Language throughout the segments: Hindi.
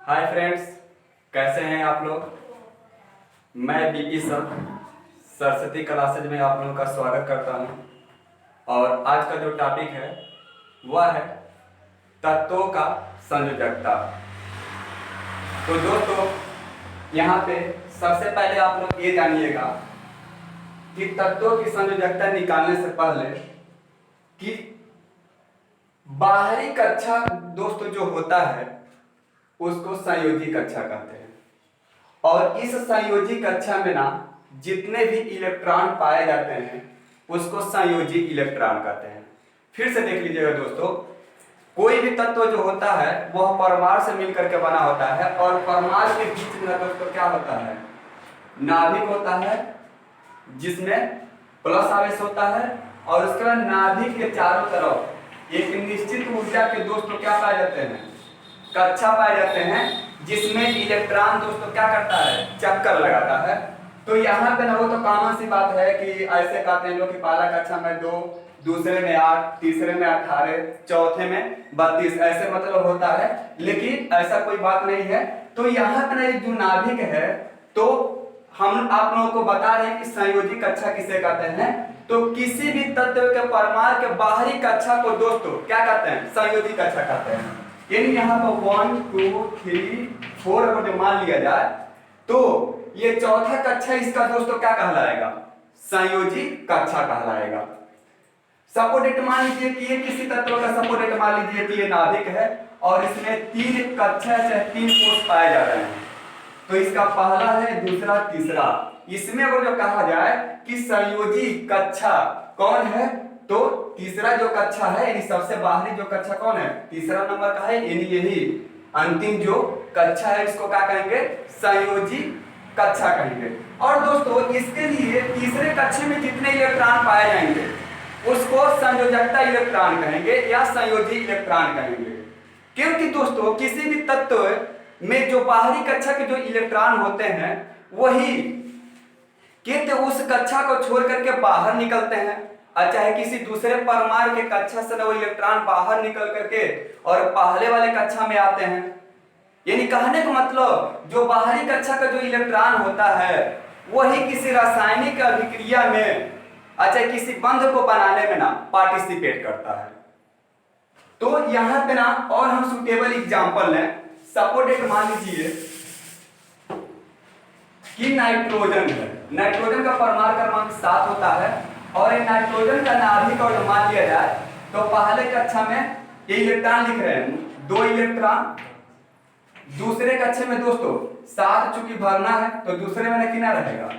हाय फ्रेंड्स, कैसे हैं आप लोग। मैं बीपी सर सरस्वती क्लासेज में आप लोगों का स्वागत करता हूं। और आज का जो टॉपिक है वह है तत्वों का संयोजकता। तो दोस्तों, यहाँ पे सबसे पहले आप लोग ये जानिएगा कि तत्वों की संयोजकता निकालने से पहले कि बाहरी कक्षा दोस्तों जो होता है उसको संयोजी कक्षा कहते हैं। और इस संयोजी कक्षा में ना जितने भी इलेक्ट्रॉन पाए जाते हैं उसको संयोजी इलेक्ट्रॉन कहते हैं। फिर से देख लीजिएगा दोस्तों, कोई भी तत्व जो होता है वह परमाणु से मिलकर के बना होता है और परमाणु के बीच में दोस्तों क्या होता है, नाभिक होता है जिसमें प्लस आवेश होता है। और उसके बाद नाभिक के चारों तरफ एक निश्चित ऊर्जा के दोस्तों क्या पाए जाते हैं, कक्षा पाए जाते हैं, जिसमें इलेक्ट्रॉन दोस्तों क्या करता है, चक्कर लगाता है। तो यहाँ पे ना वो तो कॉमन सी बात है कि ऐसे कहते हैं लोग कि पहला कक्षा में 2, दूसरे में 8, तीसरे में 18, चौथे में 32, ऐसे मतलब होता है। लेकिन ऐसा कोई बात नहीं है। तो यहाँ पे ना जो नाभिक है, तो हम आप लोगों को बता रहे हैं कि संयोजी कक्षा किसे कहते हैं। तो किसी भी तत्व के परमाणु के बाहरी कक्षा को दोस्तों क्या कहते हैं, संयोजी कक्षा कहते हैं। यानी यहाँ पर 1, 2, 3, 4 अगर मान लिया जाए तो ये चौथा कक्षा इसका दोस्तों क्या कहलाएगा, संयोजी कक्षा कहलाएगा। सपोर्टेट मान लीजिए कि ये किसी तत्व का सपोर्टेट मान लीजिए कि ये नाभिक है और इसमें 3 कक्षा से 3 कोष पाए जा रहे हैं। तो इसका पहला है, दूसरा, तीसरा। इसमें अगर जो कहा जाए कि संयोजी कक्षा कौन है, तो तीसरा जो कक्षा है यानी सबसे बाहरी जो कक्षा कौन है, तीसरा नंबर का है, यानी यही अंतिम जो कक्षा है इसको क्या कहेंगे, संयोजी कक्षा कहेंगे। और दोस्तों इसके लिए तीसरे कक्षा में जितने इलेक्ट्रॉन पाए जाएंगे उसको संयोजकता इलेक्ट्रॉन कहेंगे या संयोजी इलेक्ट्रॉन कहेंगे। क्योंकि दोस्तों किसी भी तत्व में जो बाहरी कक्षा के जो इलेक्ट्रॉन होते हैं वही किंतु उस कक्षा को छोड़ करके बाहर निकलते हैं, और चाहे किसी दूसरे परमाणु के कक्षा से वो इलेक्ट्रॉन बाहर निकल करके और पहले वाले कक्षा में आते हैं। यानी कहने का मतलब जो बाहरी कक्षा का जो इलेक्ट्रॉन होता है वही किसी रासायनिक अभिक्रिया में अच्छा किसी बंध को बनाने में ना पार्टिसिपेट करता है। तो यहाँ पे ना और हम सुटेबल एग्जांपल लें। सपोर्टेट मान लीजिए कि नाइट्रोजन है, नाइट्रोजन का परमाणु क्रमांक 7 होता है और ये नाइट्रोजन का नाभिक और मान लिया जाए तो पहले कक्षा में ये इलेक्ट्रॉन लिख रहे हैं 2 इलेक्ट्रॉन, दूसरे कक्षा में दोस्तों 7 चूंकि भरना है तो दूसरे में कितना रहेगा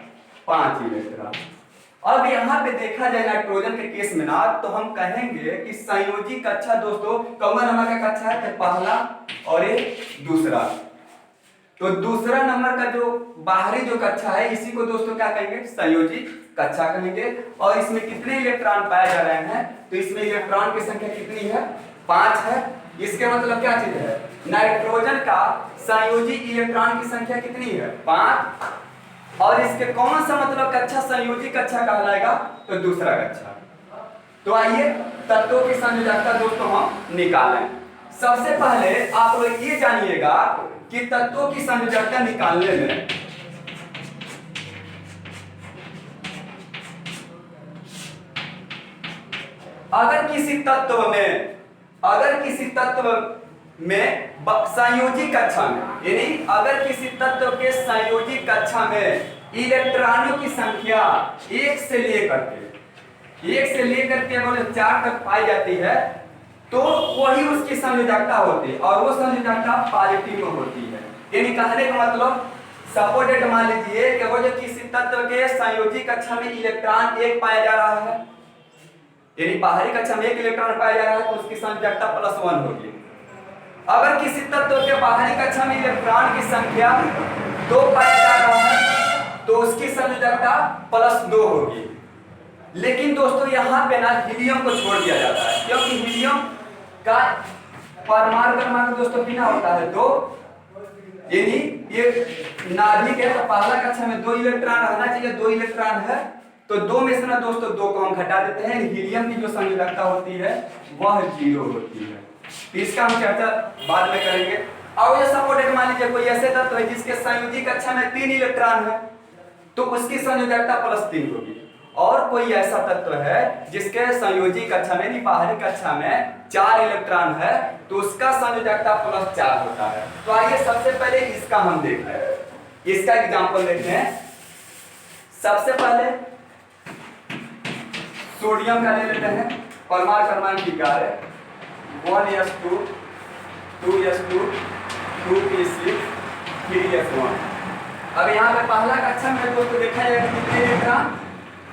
5 इलेक्ट्रॉन। अब यहाँ पे देखा जाए नाइट्रोजन के केस में ना तो हम कहेंगे कि संयोजी कक्षा दोस्तों कौन नंबर का कक्षा है, तो पहला और ये दूसरा। तो दूसरा नंबर का जो बाहरी जो कक्षा है इसी को दोस्तों क्या कहेंगे, संयोजी कक्षा कहेंगे। और इसमें कितने इलेक्ट्रॉन पाए जा रहे हैं, तो इसमें इलेक्ट्रॉन की संख्या कितनी है, 5 है। इसके मतलब क्या चीज है, नाइट्रोजन का संयोजी इलेक्ट्रॉन की संख्या कितनी है, 5। और इसके कौन सा मतलब कक्षा संयोजी कक्षा कहलाएगा, तो दूसरा कक्षा। तो आइए तत्वों की संयोजकता दोस्तों हम निकालें। सबसे पहले आप लोग ये जानिएगा कि तत्वों की संयोजकता निकालने में अगर किसी तत्व में संयोजी कक्षा में यानी अगर किसी तत्व के संयोजी कक्षा में इलेक्ट्रॉनों की संख्या 1 से लेकर के अगर 4 तक पाई जाती है तो वही उसकी संयोजकता होती है और वो संयोजकता पॉजिटिव में होती है। यानी कहने का मतलब सपोर्टेड मान लीजिए कि वो जो किसी तत्व के संयोजी कक्षा में इलेक्ट्रॉन 1 पाया जा रहा है, यानी बाहरी कक्षा में 1 इलेक्ट्रॉन पाया जा रहा है तो उसकी संयोजकता +1 होगी। अगर किसी तत्व के बाहरी कक्षा में इलेक्ट्रॉन की संख्या 2 पाया जा रहा है तो उसकी संयोजकता +2 होगी। लेकिन दोस्तों यहाँ पे ना हीलियम को छोड़ दिया जाता है क्योंकि हीलियम का परमाणु क्रमांक दोस्तों बिना होता है 2, यानी ये नाभिक है तो पहला कक्षा में 2 इलेक्ट्रॉन रहना चाहिए, 2 इलेक्ट्रॉन है तो 2 में से ना दोस्तों 2 को हम घटा देते हैं। हीलियम की जो संयोजकता होती है वह 0 होती है। इसका हम चर्चा बाद में करेंगे। और ये सपोर्टेड मान लीजिए कोई ऐसे तत्व है जिसके संयोजी कक्षा में 3 इलेक्ट्रॉन है तो उसकी संयोजकता +3 होगी। और कोई ऐसा तत्व है जिसके संयोजी कक्षा में यानी बाहरी कक्षा में 4 इलेक्ट्रॉन है तो उसका संयोजकता +4 होता है। तो आइए सबसे पहले इसका हम देखते हैं, इसका एग्जांपल देखते हैं। सबसे पहले सोडियम का ले लेते हैं, परमाणु क्रमांक की कार्य 1s2 2s2 2p6 3s1। अब यहाँ पे पहला कक्षा में दोस्तों देखा जाएगा कितने इलेक्ट्रॉन,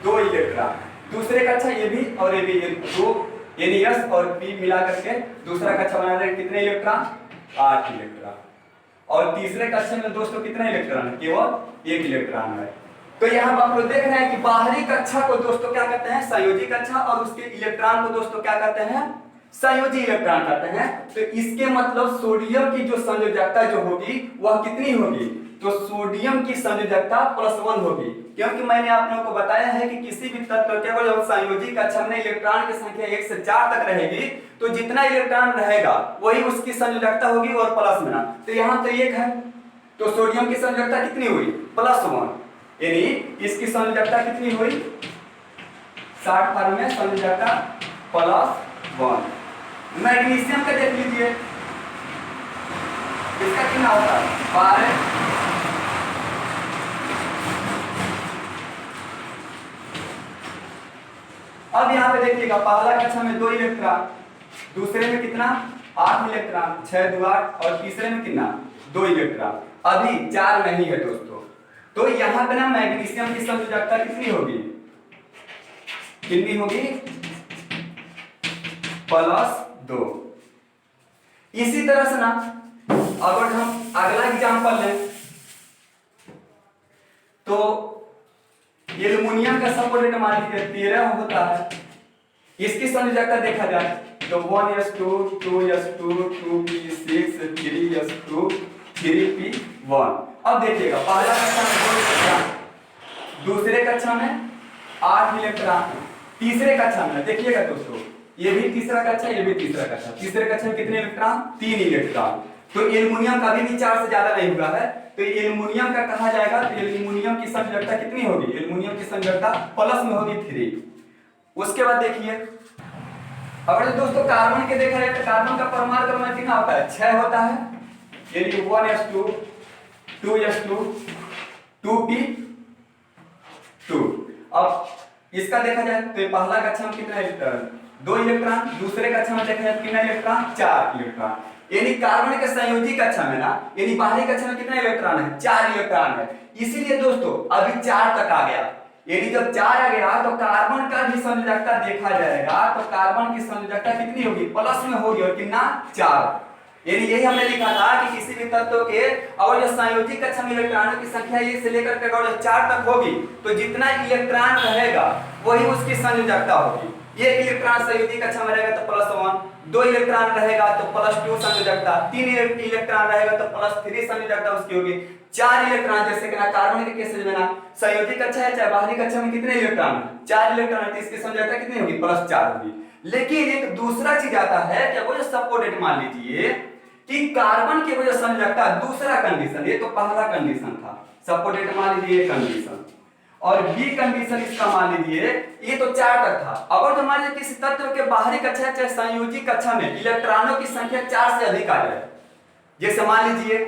2 इलेक्ट्रॉन। दूसरे कक्षा ये भी और ये भी, ये 2 यानी S और P मिला करके दूसरा कक्षा बना रहे हैं कितने इलेक्ट्रॉन, 8 इलेक्ट्रॉन। और तीसरे कक्षा में दोस्तों कितने इलेक्ट्रॉन है, केवल 1 इलेक्ट्रॉन है। तो यहाँ पर आप लोग देख रहे हैं कि बाहरी कक्षा को दोस्तों क्या कहते हैं, संयोजी कक्षा, और उसके इलेक्ट्रॉन को दोस्तों क्या कहते हैं, संयोजी इलेक्ट्रॉन कहते हैं। तो इसके मतलब सोडियम की जो संयोजकता जो होगी वह कितनी होगी, तो सोडियम की संयोजकता +1 होगी, क्योंकि मैंने आप लोगों को बताया है कि किसी भी तत्व के जब संयोजी कक्षा में इलेक्ट्रॉन की संख्या 1 से 4 तक रहेगी तो जितना इलेक्ट्रॉन रहेगा वही उसकी संयोजकता होगी और प्लस में ना। तो यहाँ तो 1 है तो सोडियम की संयोजकता कितनी हुई, +1, यानी इसकी संयोजकता कितनी हुई, 60 फॉर्म में संयोजकता +1। मैग्नीशियम का देख लीजिए, इसका कितना होता है, 12। अब यहाँ पे देखिएगा पहला कक्षा में 2 इलेक्ट्रॉन, दूसरे में कितना, 8 इलेक्ट्रॉन, 6 2 8, और तीसरे में कितना, 2 इलेक्ट्रॉन। अभी 4 नहीं है दोस्तों, तो यहाँ पे ना मैग्नीशियम की संयोजकता कितनी होगी, कितनी होगी, +2। इसी तरह से ना अगर हम अगला एग्जांपल लें तो एल्युमिनियम का सपोर्टेड मान लीजिए 13 होता है, इसकी संयोजकता देखा जाए तो 1s2 2s2 2p6 3s2 3p1। अब देखिएगा पहला कक्षा में 2 इलेक्ट्रॉन, दूसरे कक्षा में 8 इलेक्ट्रॉन, तीसरे कक्षा में देखिएगा दोस्तों ये भी तीसरा कक्षा, ये भी तीसरा कक्षा, तीसरे कक्षा में कितने इलेक्ट्रॉन, 3 इलेक्ट्रॉन। तो एल्युमिनियम का भी 4 से ज्यादा नहीं हुआ है तो एल्युमिनियम का कहा जाएगा तो एल्युमिनियम की संयोजकता कितनी होगी, एल्युमिनियम की संयोजकता प्लस में होगी 3। उसके बाद देखिए अगर दोस्तों कार्बन के देखा जाए तो कार्बन का परमाणु क्रमांक कितना होता है, 6 होता है, यानी 1s2 2s2 2p2। अब इसका देखा जाए तो पहला कक्षा में कितना इलेक्ट्रॉन, 2 इलेक्ट्रॉन, दूसरे कक्षा में देखा जाए कितना इलेक्ट्रॉन, 4 इलेक्ट्रॉन। यानी कार्बन के संयोजी कक्षा में ना यानी बाहरी कक्षा में कितना इलेक्ट्रॉन है, 4 इलेक्ट्रॉन है। इसीलिए दोस्तों अभी 4 तक आ गया, यानी जब 4 आ गया तो कार्बन का भी संयोजकता देखा जाएगा तो कार्बन की संयोजकता कितनी होगी, प्लस में होगी, और कितना, 4। यानी यही हमने लिखा था कि किसी भी तत्व के और जो संयोजी कक्षा में इलेक्ट्रॉनों की संख्या 1 से लेकर के अगर 4 तक होगी तो जितना इलेक्ट्रॉन रहेगा वही उसकी संयोजकता होगी। 1 इलेक्ट्रॉन संयोजी कक्षा में रहेगा तो +1, 2 इलेक्ट्रॉन रहेगा तो +2 संयोजकता, 3 इलेक्ट्रॉन रहेगा तो +3 संयोजकता उसकी होगी। 4 इलेक्ट्रॉन जैसे कि ना कार्बन के केस में ना संयोजी कक्षा है चाहे बाहरी कक्षा में कितने इलेक्ट्रॉन है, 4 इलेक्ट्रॉन है, तो इसकी संयोजकता कितनी होगी, +4 होगी। लेकिन एक दूसरा चीज आता है कि वो जो सपोर्टेड मान लीजिए कि कार्बन की वजह संयोजकता, दूसरा कंडीशन, ये तो पहला कंडीशन था सपोर्टेड मान लीजिए कंडीशन, और बी कंडीशन इसका मान लीजिए ये तो 4 तक था। अगर तो मान लीजिए किसी तत्व के बाहरी कक्षा चाहे संयोजी कक्षा में इलेक्ट्रॉनों की संख्या 4 से अधिक आ जाए, जैसे मान लीजिए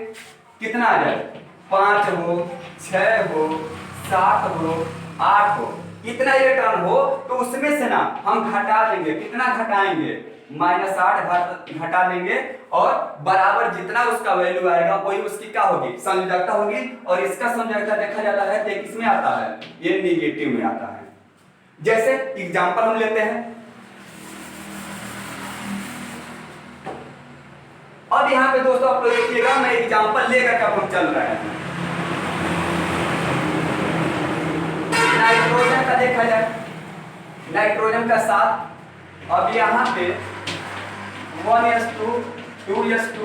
कितना आ जाए, 5 हो, 6 हो, 7 हो, 8 हो, इतना इलेक्ट्रॉन हो तो उसमें से ना हम घटा देंगे, कितना घटाएंगे, -8 घटा देंगे, और बराबर जितना उसका वैल्यू आएगा वही उसकी क्या होगी, संयोजकता होगी। और इसका संयोजकता देखा जाता है तो किसमें आता है, ये नेगेटिव में आता है। जैसे एग्जांपल हम लेते हैं, अब यहाँ पे दोस्तों आप लोग देखिएगा मैं एग्जांपल लेकर कब हम चल रहे हैं। नाइट्रोजन का देखा जाए, नाइट्रोजन का 7, अब यहाँ पे 1s2 2s2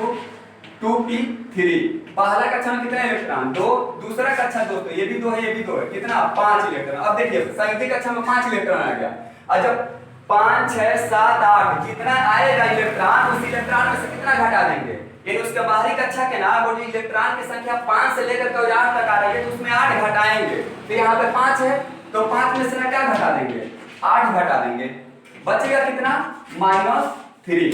2p3, पहला कक्षा में कितने इलेक्ट्रॉन, 2, दूसरा कक्षा दोस्तों ये भी 2 है ये भी 2 है, कितना, 5 इलेक्ट्रॉन। अब देखिए संयोजी कक्षा में 5 इलेक्ट्रॉन आ गया, और जब 5 6 7 8 जितना आएगा इलेक्ट्रॉन उस इलेक्ट्रॉन में से कितना घटा देंगे, यानी उसके बाहरी कक्षा के ना अगर जो इलेक्ट्रॉन की संख्या 5 से लेकर के 8 तक आ रही है तो उसमें 8 घटाएंगे, तो यहाँ पे 5 है तो 5 में से ना क्या घटा देंगे, 8 घटा देंगे, बचेगा कितना -3।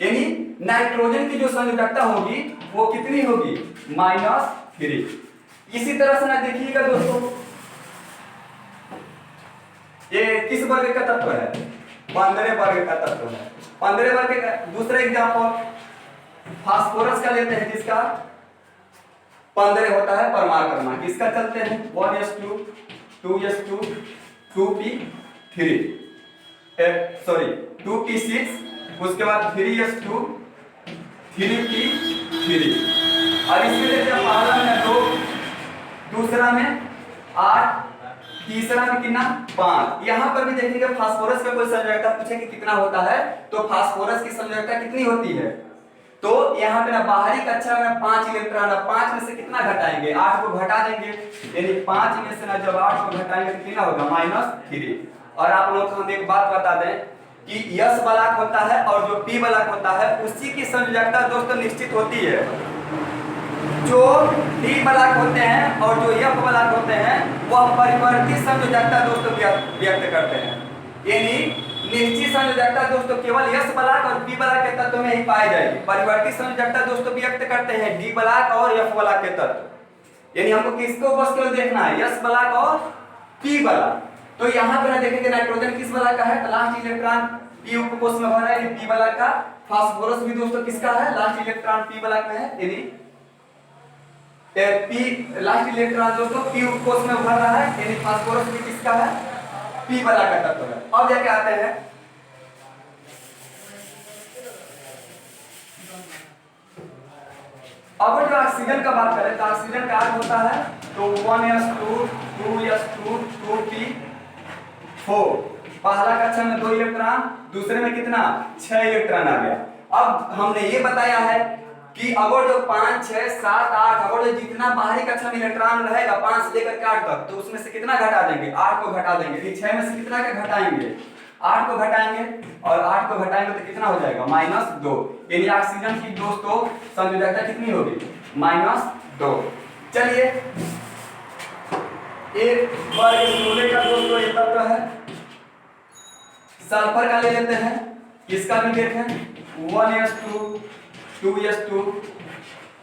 यानी नाइट्रोजन की जो संयोजकता होगी वो कितनी होगी, -3। इसी तरह से ना देखिएगा दोस्तों, ये किस वर्ग का तत्व है, 15 वर्ग का तत्व है। 15 वर्ग का दूसरा एग्जांपल फास्फोरस का लेते हैं, जिसका 15 होता है परमाणु क्रमांक। इसका चलते हैं 1s2 2s2 2p3 sorry 2p6, उसके बाद 3s2 3p3। और इसमें देखते हैं पहला में 2, दूसरा में 8, तीसरा में कितना 5। यहाँ पर भी देखिएगा फास्फोरस का कोई संयोजकता पूछे कि कितना होता है, तो फास्फोरस की संयोजकता कितनी होती है, तो यहाँ पे ना बाहरी कक्षा में 5 इलेक्ट्रॉन, 5 में से कितना घटाएंगे, 8 को घटा देंगे, यानी 5 में से ना जब 8 को घटाएंगे तो कितना होगा -3। और आप लोगों को हम एक बात बता दें कि यस बलाक होता है और जो पी बलाक होता है उसी की संयोजकता दोस्तों निश्चित होती है। जो डी बलाक होते हैं और जो एफ बलाक होते हैं वह परिवर्ती संयोजकता दोस्तों व्यक्त करते हैं, यानी निश्चित संयोजकता दोस्तों केवल यस बलाक और पी बलाक के तत्व में ही पाई जाएगी। परिवर्ती संयोजकता दोस्तों व्यक्त करते हैं डी बलाक और एफ बलाक के तत्व, यानी हमको किसको बस केवल देखना है, यस बलाक और पी बलाक। तो यहाँ पर देखेंगे नाइट्रोजन किस बलाक का है, तो लास्ट इलेक्ट्रॉन पी उपकोष में भरा है, पी बलाक का। फास्फोरस भी दोस्तों किसका है, लास्ट इलेक्ट्रॉन पी बलाक में है, यानी पी लास्ट इलेक्ट्रॉन दोस्तों पी उपकोष में भर रहा है, यानी फास्फोरस भी किसका है, पी बलाक का तत्व है। अब जाके आते हैं अब जो ऑक्सीजन का बात करें तो ऑक्सीजन का अर्थ होता है तो 1s2 2s2 2p4। पहला कक्षा में 2 इलेक्ट्रॉन, दूसरे में कितना 6 इलेक्ट्रॉन आ गया। अब हमने ये बताया है कि अगर जो 5 6 7 8 अगर जो जितना बाहरी कक्षा में इलेक्ट्रॉन रहेगा 5 से लेकर 8 तक, तो उसमें से कितना घटा देंगे, 8 को घटा देंगे। 6 में से कितना का घटाएंगे, 8 को घटाएंगे, और 8 को घटाएंगे तो कितना हो जाएगा -2। यानी ऑक्सीजन की दोस्तों संयोजकता कितनी होगी, -2। चलिए एक वर्ग सोने का दोस्तों ये तत्व है, सल्फर का ले लेते हैं। इसका भी देखें 1s2 2s2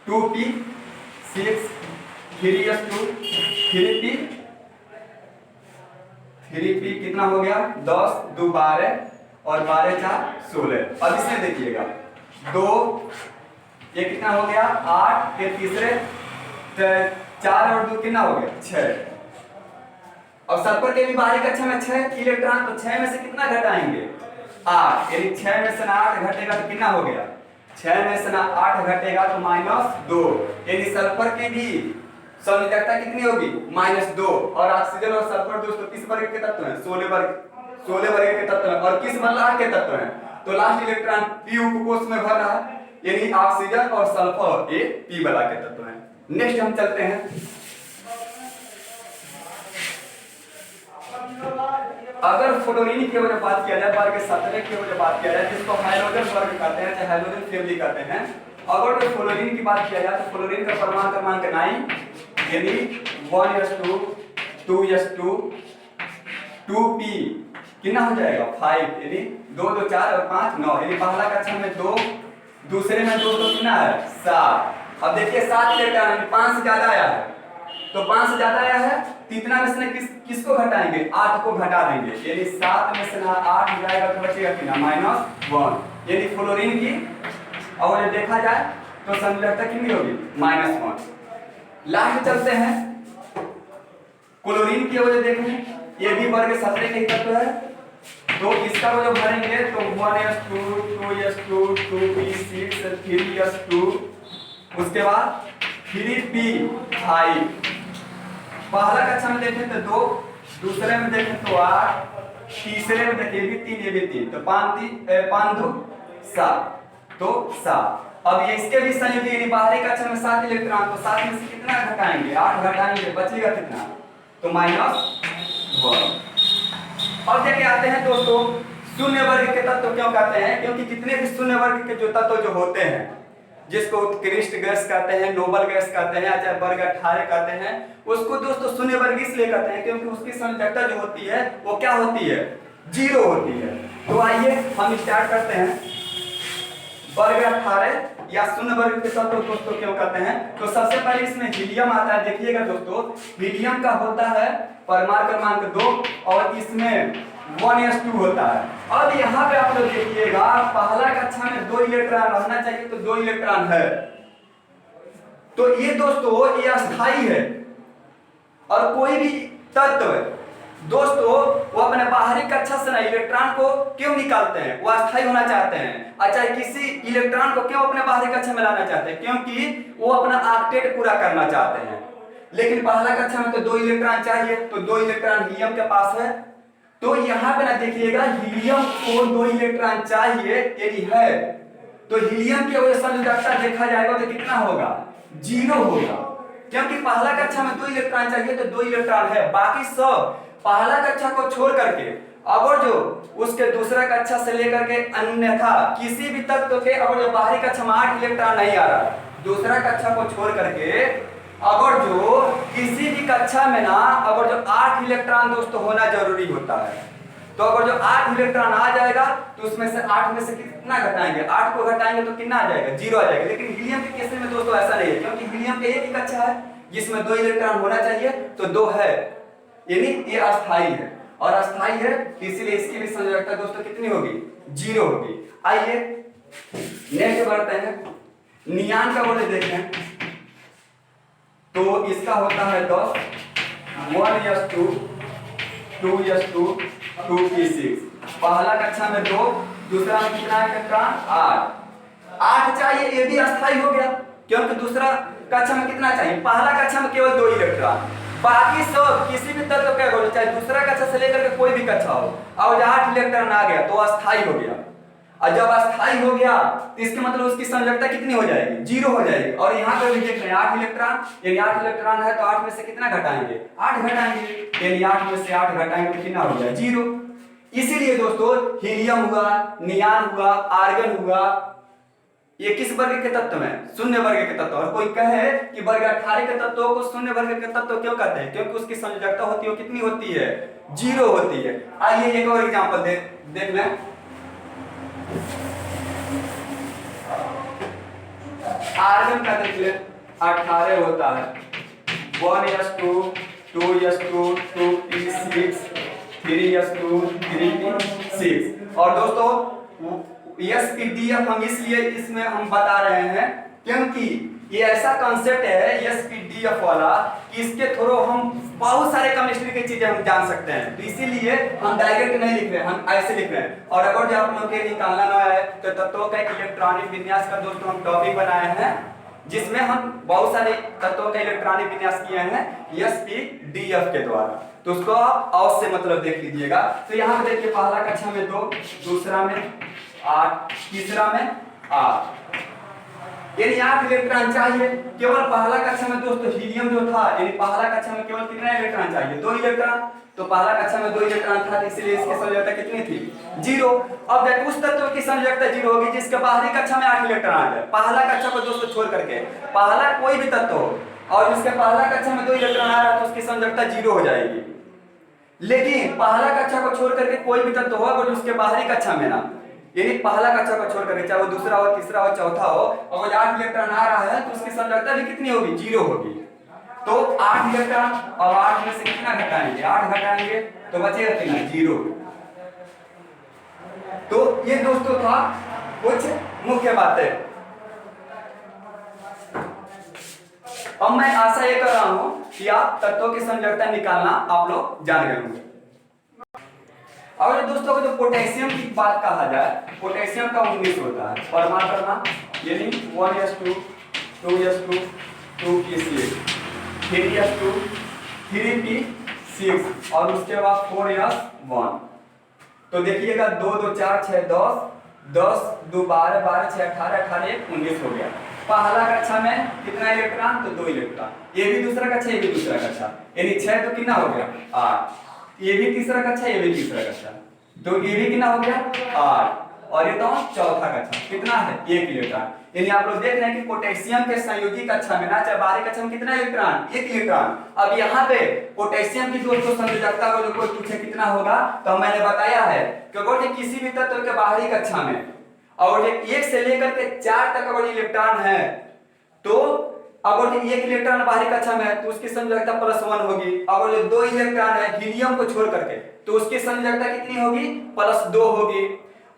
2p6 3s2 3p कितना हो गया 10 2 12 और 12 4 16। अब इसमें देखिएगा 2 ये कितना हो गया 8 के तीसरे 4 और 2 कितना हो गया 6। और सल्फर के भी बाहरी कक्षा में 6 इलेक्ट्रॉन, तो 6 में से कितना घटाएंगे 8, यानी 6 में से 8 घटेगा तो कितना हो गया 6 में से 8 घटेगा तो -2, यानी सल्फर की भी संयोजकता कितनी होगी -2। और ऑक्सीजन और सल्फर दोस्तों किस वर्ग के तत्व हैं, 16 वर्ग के तत्व हैं। और किस बलाक के तत्व हैं, तो लास्ट इलेक्ट्रॉन पी उपकोष में भर रहा है, यानी ऑक्सीजन और सल्फर ये पी बलाक के तत्व हैं। नेक्स्ट हम चलते हैं, अगर फ्लोरीन की वजह बात किया जाए, वर्ग 17 की वजह बात किया जाए, जिसको हाइड्रोजन वर्ग कहते हैं या हाइड्रोजन फैमिली कहते हैं, अगर तो फ्लोरीन की बात किया जाए तो फ्लोरीन का परमाणु क्रमांक 9, यानी 1s2 2s2 2p कितना हो जाएगा 5, यानी 2 2 4 और 5 9, यानी पहला कक्षा में 2, दूसरे में 2 तो कितना है 7। अब देखिए 7 इलेक्ट्रॉन 5 से ज्यादा आया है, तो 5 से ज्यादा आया है तो इतना में से किसको घटाएंगे 8 को घटा देंगे, यानी 7 में से 8 जाएगा तो बचेगा कितना -1, यानी फ्लोरीन की और देखा जाए तो संयोजकता कितनी होगी -1। लास्ट चलते हैं क्लोरीन की वजह देखें, ये भी वर्ग 17 के तत्व है, तो इसका वजह भरेंगे तो 1s2 2s2 2p6 3s2, उसके बाद 3p5। पहला कक्षा में देखें तो 2, दूसरे में देखें तो 8, तीसरे में देखिए भी 3 ये भी 3, तो 5 2 7 तो 7। अब ये इसके भी संयोजक यानी बाहरी कक्षा में 7 इलेक्ट्रॉन, तो 7 में से कितना घटाएंगे 8 घटाएंगे, बचेगा कितना तो -1। अब देखिए आते हैं दोस्तों शून्य वर्ग के तत्व क्यों कहते हैं, क्योंकि जितने भी शून्य वर्ग के जो तत्व जो होते हैं, जिसको उत्कृष्ट गैस कहते हैं, नोबल गैस कहते हैं, चाहे वर्ग 18 कहते हैं, उसको दोस्तों शून्य वर्ग इसलिए कहते हैं क्योंकि उसकी संयोजकता जो होती है वो क्या होती है, 0 होती है। तो आइए हम स्टार्ट करते हैं। वर्ग 18 या शून्य वर्ग के तत्व दोस्तों क्यों कहते हैं, तो सबसे पहले इसमें हीलियम आता है। देखिएगा दोस्तों, हीलियम का होता है परमाणु क्रमांक 2 और इसमें 1s2 होता है। अब यहाँ पे आप लोग देखिएगा, पहला कक्षा में 2 इलेक्ट्रॉन रहना चाहिए, तो 2 इलेक्ट्रॉन है। तो ये दोस्तों ये अस्थाई है। और कोई भी तत्व दोस्तों वो अपने बाहरी कक्षा से ना इलेक्ट्रॉन को क्यों निकालते हैं, वो अस्थाई होना चाहते हैं। अच्छा, किसी इलेक्ट्रॉन को क्यों अपने बाहरी कक्षा में लाना चाहते हैं, क्योंकि वो अपना ऑक्टेट पूरा करना चाहते हैं। लेकिन पहला कक्षा में तो 2 इलेक्ट्रॉन चाहिए, तो 2 इलेक्ट्रॉन हीलियम के पास है। तो यहाँ पे ना देखिएगा, हीलियम को 2 इलेक्ट्रॉन चाहिए यदि है, तो हीलियम की वजह से देखा जाएगा तो कितना होगा, 0 होगा। क्योंकि पहला कक्षा में 2 इलेक्ट्रॉन चाहिए तो 2 इलेक्ट्रॉन है। बाकी सब पहला कक्षा को छोड़ करके अगर जो उसके दूसरा कक्षा से लेकर के अन्यथा किसी भी तत्व के अगर जो बाहरी कक्षा में 8 इलेक्ट्रॉन नहीं आ रहा, दूसरा कक्षा को छोड़ करके अगर जो किसी भी कक्षा में ना अगर जो 8 इलेक्ट्रॉन दोस्तों होना जरूरी होता है, तो अगर जो 8 इलेक्ट्रॉन आ जाएगा तो उसमें से 8 में से कितना घटाएंगे, 8 को घटाएंगे तो कितना आ जाएगा, 0 आ जाएगा। लेकिन हीलियम के केस में दोस्तों ऐसा नहीं है, क्योंकि हीलियम के एक ही कक्षा है जिसमें 2 इलेक्ट्रॉन होना चाहिए, तो 2 है, यानी ये अस्थाई है। और अस्थाई है इसलिए इसकी भी संयोजकता दोस्तों कितनी होगी, 0 होगी। आइए नेक्स्ट बढ़ते हैं, नियान का बोले देखें तो इसका होता है 10, 1s2 2s2 2p6। पहला कक्षा में 2, दूसरा में कितना है इलेक्ट्रॉन, 8 चाहिए, ये भी अस्थाई हो गया क्योंकि दूसरा कक्षा में कितना चाहिए, पहला कक्षा में केवल 2 इलेक्ट्रॉन, बाकी सब किसी भी तत्व का हो, चाहे दूसरा कक्षा से लेकर के कोई भी कक्षा हो, और 8 इलेक्ट्रॉन आ गया तो अस्थाई हो गया। और जब अस्थाई हो गया तो इसके मतलब उसकी संयोजकता कितनी हो जाएगी, 0 हो जाएगी। और यहाँ पे भी देख रहे हैं 8 इलेक्ट्रॉन, यानी 8 इलेक्ट्रॉन है तो 8 में से कितना घटाएंगे, 8 घटाएंगे, यानी 8 में से 8 घटाएंगे तो कितना हो जाए, 0। इसीलिए दोस्तों हीलियम हुआ, नियान हुआ, आर्गन हुआ, ये किस वर्ग के तत्व में, शून्य वर्ग के तत्व। और कोई कहे कि वर्ग 18 के तत्वों को शून्य वर्ग के तत्व क्यों कहते हैं, क्योंकि उसकी संयोजकता होती है कितनी होती है, 0 होती है। आइए एक और एग्जांपल देख लें। आर्गन का देख लें, 18 होता है, 1s2 2s2 2p6 3s2 3p6। और दोस्तों SPDF हम इसलिए इसमें हम बता रहे हैं क्योंकि ये ऐसा कॉन्सेप्ट है SPDF वाला कि इसके थ्रू हम बहुत सारे केमिस्ट्री की चीजें हम जान सकते हैं। तो इसीलिए हम डायरेक्ट नहीं लिख रहे, हम ऐसे लिख रहे हैं। और अगर जो आप लोग के निकालना ना है तो तत्वों का इलेक्ट्रॉनिक विन्यास का दोस्तों हम टॉपिक बनाए हैं, जिसमें हम बहुत सारे तत्वों का इलेक्ट्रॉनिक विन्यास किए हैं SPDF के द्वारा। तो उसको आप अवश्य मतलब देख लीजिएगा। तो यहाँ पे देखिए, पहला कक्षा में 2, दूसरा में 8, तीसरा में 8, यानी 8 इलेक्ट्रॉन चाहिए। केवल पहला कक्षा में दोस्तों हीलियम जो था, यानी पहला कक्षा में केवल कितना इलेक्ट्रॉन चाहिए, 2 इलेक्ट्रॉन। तो पहला कक्षा में 2 इलेक्ट्रॉन था, इसलिए इसकी संयोजकता कितनी थी, 0। अब देखो उस तत्व की संयोजकता 0 होगी जिसके बाहरी कक्षा में 8 इलेक्ट्रॉन आ जाए। पहला कक्षा को दोस्तों छोड़ करके पहला कोई भी तत्व हो और उसके पहला कक्षा में 2 इलेक्ट्रॉन आ रहा है तो उसकी संयोजकता 0 हो जाएगी। लेकिन पहला कक्षा को छोड़ करके कोई भी तत्व हो और उसके बाहरी कक्षा में ना, यानी पहला कक्षा को छोड़ करके चाहे वो दूसरा हो, तीसरा हो, चौथा हो, और 8 इलेक्ट्रॉन आ रहा है तो उसकी संयोजकता भी कितनी होगी, 0 होगी। तो 8 इलेक्ट्रॉन और 8 में से कितना घटाएंगे, 8 घटाएंगे तो बचेगा कितना, 0। तो ये दोस्तों था कुछ मुख्य बातें। अब मैं आशा ये कर रहा हूं कि आप तत्वों की संयोजकता निकालना आप लोग जान गए होंगे। और दोस्तों जो पोटेशियम की बात कहा जाए, पोटेशियम का 19 होता है परमाणु क्रमांक, यानी 1s2 2s2 2p6 3s2 3p6 और उसके बाद 4s1। तो देखिएगा 2 2 4 6 10 10 2 12 12 6 18 18 1 19 हो गया। पहला कक्षा में कितना इलेक्ट्रॉन, तो 2 इलेक्ट्रॉन। ये भी दूसरा कक्षा, ये भी दूसरा कक्षा, यानी 6 तो कितना हो गया, 8। ये भी तीसरा कक्षा, ये भी तीसरा कक्षा, तो ये भी कितना हो गया, 8। और ये तो चौथा कक्षा कितना है, 1 इलेक्ट्रॉन। यानी आप लोग देख रहे हैं कि पोटेशियम के संयोजी कक्षा में ना, चाहे बाहरी कक्षा में कितना इलेक्ट्रॉन, एक इलेक्ट्रॉन। अब यहाँ पे पोटेशियम की दोस्तों संयोजकता को जो कोई पूछे कितना होगा, तो मैंने बताया है कि अगर किसी भी तत्व के बाहरी कक्षा में और एक से लेकर के 4 तक अगर इलेक्ट्रॉन है, तो अगर एक इलेक्ट्रॉन बाहरी कक्षा में है तो उसकी संयोजकता +1 होगी। अगर जो 2 इलेक्ट्रॉन है हीलियम को छोड़ करके, तो उसकी संयोजकता कितनी होगी, +2 होगी।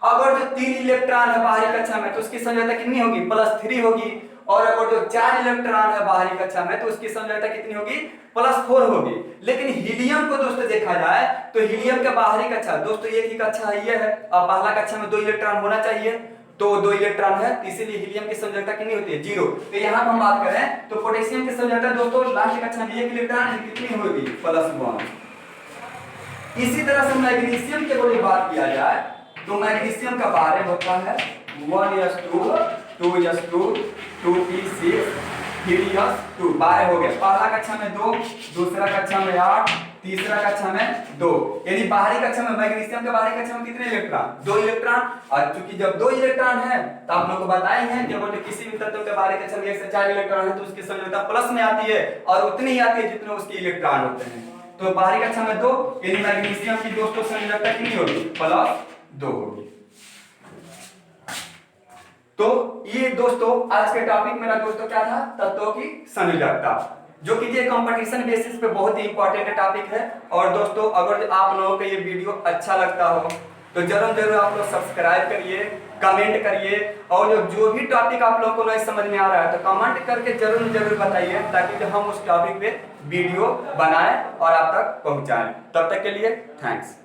अगर जो 3 इलेक्ट्रॉन है बाहरी कक्षा में तो उसकी संयोजकता कितनी होगी, +3 होगी। और अगर जो 4 इलेक्ट्रॉन है बाहरी कक्षा में तो उसकी संयोजकता कितनी होगी, +4 होगी। लेकिन हीलियम को दोस्तों देखा जाए तो हीलियम के बाहरी कक्षा दोस्तों एक ही कक्षा है, ये है। अब पहला कक्षा में 2 इलेक्ट्रॉन होना चाहिए, तो 2 इलेक्ट्रॉन है, इसीलिए हीलियम की संयोजकता कितनी होती है, 0। तो यहाँ हम बात करें तो पोटेशियम की संयोजकता दोस्तों लास्ट कक्षा में 1 इलेक्ट्रॉन है, कितनी होगी, +1। इसी तरह से मैग्नीशियम के बारे में बात किया जाए तो मैग्नीशियम का बारे होता है 1s2 2s2 2p6 3s2, 12 हो गया। पहला कक्षा में 2, दूसरा कक्षा में 8, तीसरा कक्षा में 2। यानी बाहरी कक्षा में मैग्नीशियम के बाहरी कक्षा में कितने इलेक्ट्रॉन, 2 इलेक्ट्रॉन। और चूंकि जब 2 इलेक्ट्रॉन है तो आप लोग को बताए हैं कि अगर किसी भी तत्व के बाहरी कक्षा में 1 से 4 इलेक्ट्रॉन है तो उसकी संयोजकता प्लस में आती है और उतनी ही आती है जितने उसके इलेक्ट्रॉन होते हैं। तो बाहरी कक्षा में 2, यानी मैग्नीशियम की दोस्तों संयोजकता कितनी होगी, +2 होगी। तो ये दोस्तों आज के टॉपिक मेरा दोस्तों क्या था, तत्वों की संयोजकता, जो कि ये कंपटीशन बेसिस पे बहुत ही इंपॉर्टेंट टॉपिक है। और दोस्तों अगर आप लोगों को ये वीडियो अच्छा लगता हो तो जरूर आप लोग सब्सक्राइब करिए, कमेंट करिए, और जो भी टॉपिक आप लोगों को नहीं समझ में आ रहा है तो कमेंट करके जरूर बताइए, ताकि जो हम उस टॉपिक पे वीडियो बनाएं और आप तक पहुंचाएं। तब तक के लिए थैंक्स।